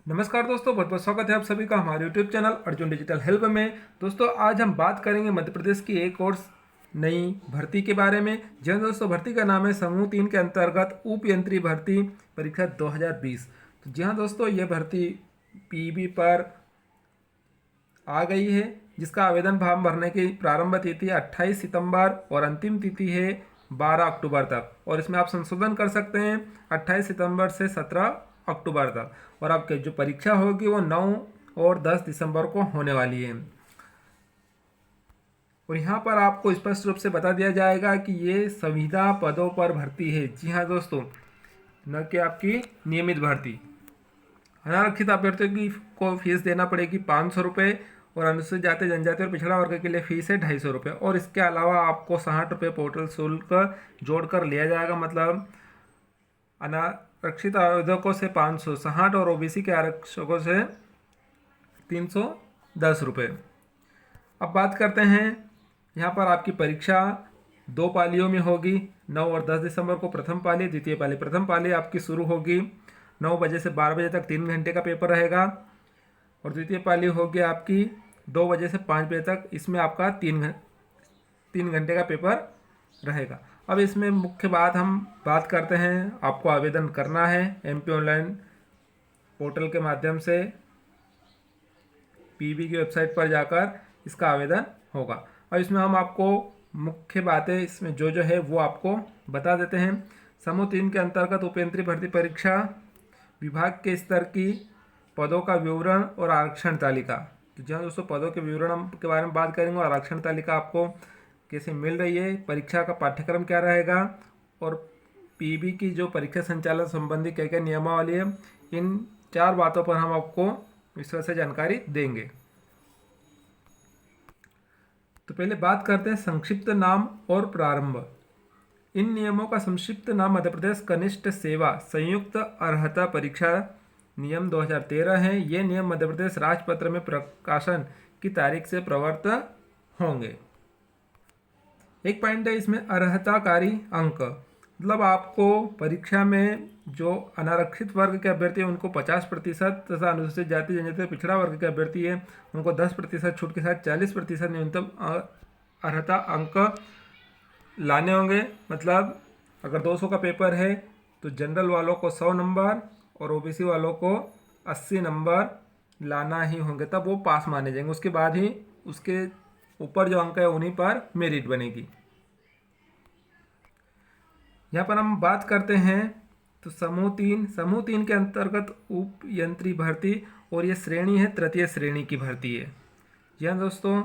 नमस्कार दोस्तों, बहुत बहुत स्वागत है आप सभी का हमारे YouTube channel Arjun digital help में। दोस्तों, आज हम बात करेंगे मध्य प्रदेश की एक और नई भर्ती के बारे में। जी हाँ दोस्तों, भर्ती का नाम है समूह 3 के अंतर्गत उप यंत्री भर्ती परीक्षा 2020। तो जी हाँ दोस्तों, ये भर्ती पीईबी पर आ गई है, जिसका आवेदन फॉर्म भरने की प्रारंभ तिथि 28 सितंबर और अंतिम तिथि है 12 अक्टूबर तक। और इसमें आप संशोधन कर सकते हैं 28 सितंबर से 17 अक्टूबर तक। और आपकी जो परीक्षा होगी वो 9 और 10 दिसंबर को होने वाली है। और यहाँ पर आपको स्पष्ट रूप से बता दिया जाएगा कि ये संविदा पदों पर भर्ती है। जी हाँ दोस्तों, न कि आपकी नियमित भर्ती। अनारक्षित अभ्यर्थियों की को फीस देना पड़ेगी 500 रुपये। और अनुसूचित जाति, जनजाति और पिछड़ा वर्ग के लिए फीस है 250 रुपये। और इसके अलावा आपको 60 रुपये पोर्टल शुल्क जोड़कर लिया जाएगा। मतलब अनारक्षित आवेदकों से 560 और ओबीसी के आरक्षकों से 310 रुपये। अब बात करते हैं, यहाँ पर आपकी परीक्षा 2 पालियों में होगी। 9 और 10 दिसंबर को प्रथम पाली, द्वितीय पाली। प्रथम पाली आपकी शुरू होगी 9 बजे से 12 बजे तक, 3 घंटे का पेपर रहेगा। और द्वितीय पाली होगी आपकी 2 बजे से 5 बजे तक। इसमें आपका 3 घंटे का पेपर रहेगा। अब इसमें मुख्य बात हम बात करते हैं, आपको आवेदन करना है एमपी ऑनलाइन पोर्टल के माध्यम से। पीबी की वेबसाइट पर जाकर इसका आवेदन होगा। अब इसमें हम आपको मुख्य बातें इसमें जो है वो आपको बता देते हैं। समूह 3 के अंतर्गत उपयंत्री भर्ती परीक्षा विभाग के स्तर की पदों का विवरण और आरक्षण तालिका। तो जहाँ दोस्तों पदों के विवरण के बारे में बात करेंगे और आरक्षण तालिका आपको कैसे मिल रही है, परीक्षा का पाठ्यक्रम क्या रहेगा और पीबी की जो परीक्षा संचालन संबंधी क्या क्या नियमावली है, इन 4 बातों पर हम आपको विस्तार से जानकारी देंगे। तो पहले बात करते हैं संक्षिप्त नाम और प्रारंभ। इन नियमों का संक्षिप्त नाम मध्य प्रदेश कनिष्ठ सेवा संयुक्त अर्हता परीक्षा नियम 2013 है। ये नियम मध्य प्रदेश राजपत्र में प्रकाशन की तारीख से प्रवर्त होंगे। एक पॉइंट है इसमें अर्हताकारी अंक। मतलब आपको परीक्षा में जो अनारक्षित वर्ग के अभ्यर्थी हैं उनको 50% तथा अनुसूचित जाति, जनजाति, पिछड़ा वर्ग के अभ्यर्थी हैं उनको 10% छूट के साथ 40% न्यूनतम अर्हता अंक लाने होंगे। मतलब अगर 200 का पेपर है तो जनरल वालों को 100 नंबर और ओबीसी वालों को 80 नंबर लाना ही होंगे, तब वो पास माने जाएंगे। उसके बाद ही उसके ऊपर जो अंक है उन्हीं पर मेरिट बनेगी। यहाँ पर हम बात करते हैं तो समूह 3 के अंतर्गत उप यंत्री भर्ती, और ये श्रेणी है तृतीय श्रेणी की भर्ती है। जी हाँ दोस्तों,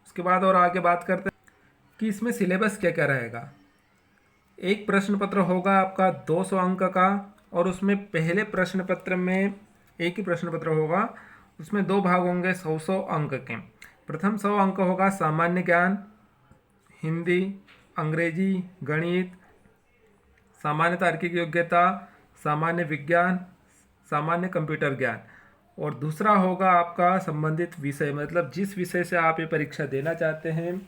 उसके बाद और आगे बात करते हैं कि इसमें सिलेबस क्या क्या रहेगा। एक प्रश्न पत्र होगा आपका 200 अंक का, और उसमें पहले प्रश्न पत्र में एक ही प्रश्न पत्र होगा, उसमें 2 भाग होंगे 100 अंक के। प्रथम 100 अंक होगा सामान्य ज्ञान, हिंदी, अंग्रेजी, गणित, सामान्य तार्किक योग्यता, सामान्य विज्ञान, सामान्य कंप्यूटर ज्ञान। और दूसरा होगा आपका संबंधित विषय, मतलब जिस विषय से आप ये परीक्षा देना चाहते हैं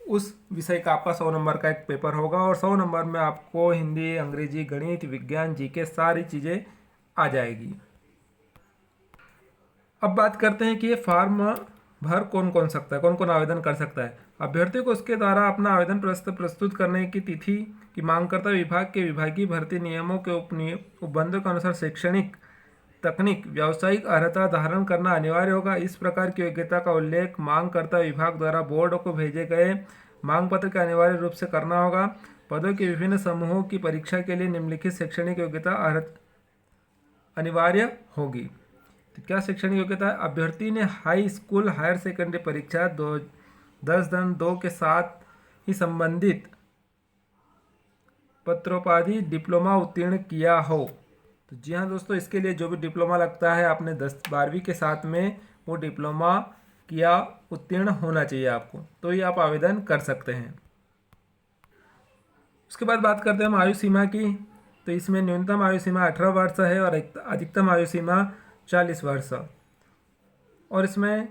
उस विषय का आपका 100 नंबर का एक पेपर होगा। और 100 नंबर में आपको हिंदी, अंग्रेजी, गणित, विज्ञान, जीके सारी चीज़ें आ जाएगी। अब बात करते हैं कि ये फॉर्म भर कौन कौन सकता है, कौन कौन आवेदन कर सकता है। अभ्यर्थी को उसके द्वारा अपना आवेदन प्रस्तुत करने की तिथि की मांग करता है। विभाग के विभागीय भर्ती नियमों के उपबंधों के अनुसार शैक्षणिक, तकनीक, व्यावसायिक अर्हता धारण करना अनिवार्य होगा। इस प्रकार की योग्यता का उल्लेख मांग करता विभाग द्वारा बोर्ड को भेजे गए मांग पत्र का अनिवार्य रूप से करना होगा। पदों के विभिन्न समूहों की परीक्षा के लिए निम्नलिखित शैक्षणिक योग्यता अनिवार्य होगी। तो क्या शैक्षणिक योग्यता है? अभ्यर्थी ने हाई स्कूल हायर सेकेंडरी परीक्षा 10-2 के साथ ही संबंधित पत्रोपाधि डिप्लोमा उत्तीर्ण किया हो। तो जी हाँ दोस्तों, इसके लिए जो भी डिप्लोमा लगता है आपने 10-12वीं के साथ में वो डिप्लोमा किया उत्तीर्ण होना चाहिए आपको, तो ये आप आवेदन कर सकते हैं। उसके बाद बात करते हैं हम आयु सीमा की। तो इसमें न्यूनतम आयु सीमा 18 वर्ष है और अधिकतम आयु सीमा 40 वर्ष। और इसमें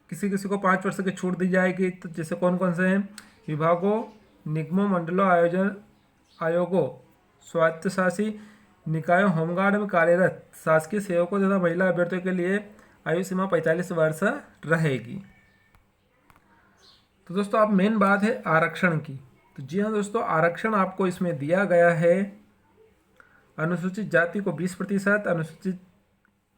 किसी किसी को 5 वर्ष की छूट दी जाएगी। तो जैसे कौन कौन से हैं? विभागों, निगमों, मंडलों, आयोगों, स्वायत्तशासी निकायों होमगार्ड में कार्यरत शासकीय सेवकों तथा महिला अभ्यर्थियों के लिए आयु सीमा 45 वर्ष रहेगी। तो दोस्तों अब मेन बात है आरक्षण की। तो जी हाँ दोस्तों, आरक्षण आपको इसमें दिया गया है। अनुसूचित जाति को 20%, अनुसूचित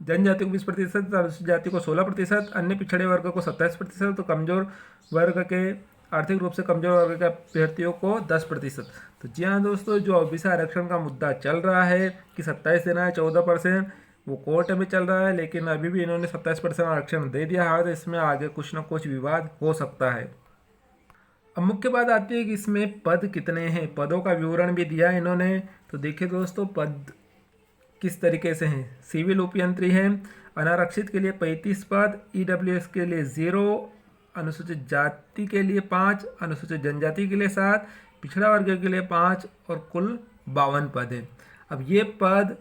जनजाति को 20%, अनुसूचित जाति को 16%, अन्य पिछड़े वर्ग को 27%, तो कमजोर वर्ग के आर्थिक रूप से कमजोर वर्ग के अभ्यर्थियों को 10%। तो जी हाँ दोस्तों, जो ओबीसी आरक्षण का मुद्दा चल रहा है कि 27 देना है 14%, वो कोर्ट में चल रहा है, लेकिन अभी भी इन्होंने 27% आरक्षण दे दिया है, तो इसमें आगे कुछ ना कुछ विवाद हो सकता है। अब मुख्य बात आती है कि इसमें पद कितने हैं, पदों का विवरण भी दिया है इन्होंने। तो देखिए दोस्तों, पद किस तरीके से हैं। सिविल उपयंत्री है, अनारक्षित के लिए 35 पद, ईडब्ल्यूएस के लिए 0, अनुसूचित जाति के लिए 5, अनुसूचित जनजाति के लिए 7, पिछड़ा वर्ग के लिए 5 और कुल 52 पद हैं। अब ये पद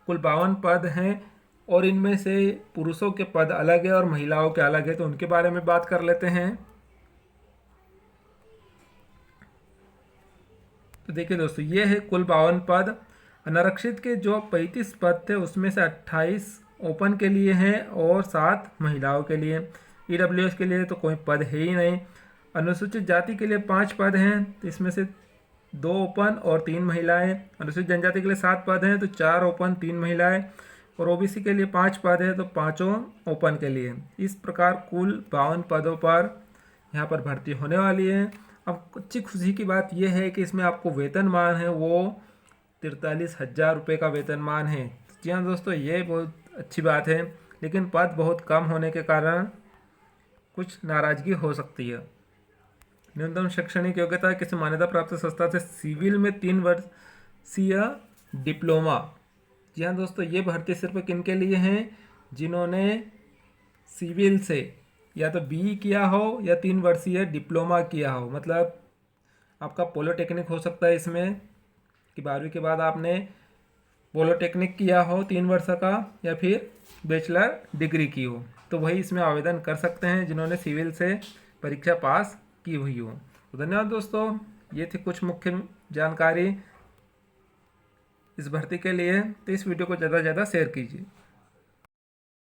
कुल 52 पद हैं और इनमें से पुरुषों के पद अलग है और महिलाओं के अलग है, तो उनके बारे में बात कर लेते हैं। तो देखिए दोस्तों, ये है कुल 52 पद। अनारक्षित के जो 35 पद थे उसमें से 28 ओपन के लिए हैं और 7 महिलाओं के लिए। ईडब्ल्यूएस के लिए तो कोई पद है ही नहीं। अनुसूचित जाति के लिए 5 पद हैं, तो इसमें से 2 ओपन और 3 महिलाएं। अनुसूचित जनजाति के लिए 7 पद हैं, तो 4 ओपन 3 महिलाएं। और ओबीसी के लिए 5 पद है, तो 5 ओपन के लिए। इस प्रकार कुल 52 पदों पर यहाँ पर भर्ती होने वाली है। अब अच्छी खुशी की बात यह है कि इसमें आपको वेतनमान है वो 43,000 रुपये का वेतनमान है। जी हाँ दोस्तों, ये बहुत अच्छी बात है, लेकिन पद बहुत कम होने के कारण कुछ नाराजगी हो सकती है। न्यूनतम शैक्षणिक योग्यता किसी मान्यता प्राप्त संस्था से सिविल में 3 वर्षीय डिप्लोमा। जी हाँ दोस्तों, ये भर्ती सिर्फ किन के लिए हैं, जिन्होंने सिविल से या तो बी किया हो या 3 वर्षीय डिप्लोमा किया हो। मतलब आपका पॉलिटेक्निक हो सकता है इसमें कि 12वीं के बाद आपने पॉलिटेक्निक किया हो 3 वर्ष का, या फिर बैचलर डिग्री की हो, तो वही इसमें आवेदन कर सकते हैं जिन्होंने सिविल से परीक्षा पास की हुई हो। तो धन्यवाद दोस्तों, ये थी कुछ मुख्य जानकारी इस भर्ती के लिए। तो इस वीडियो को ज़्यादा से ज़्यादा शेयर कीजिए।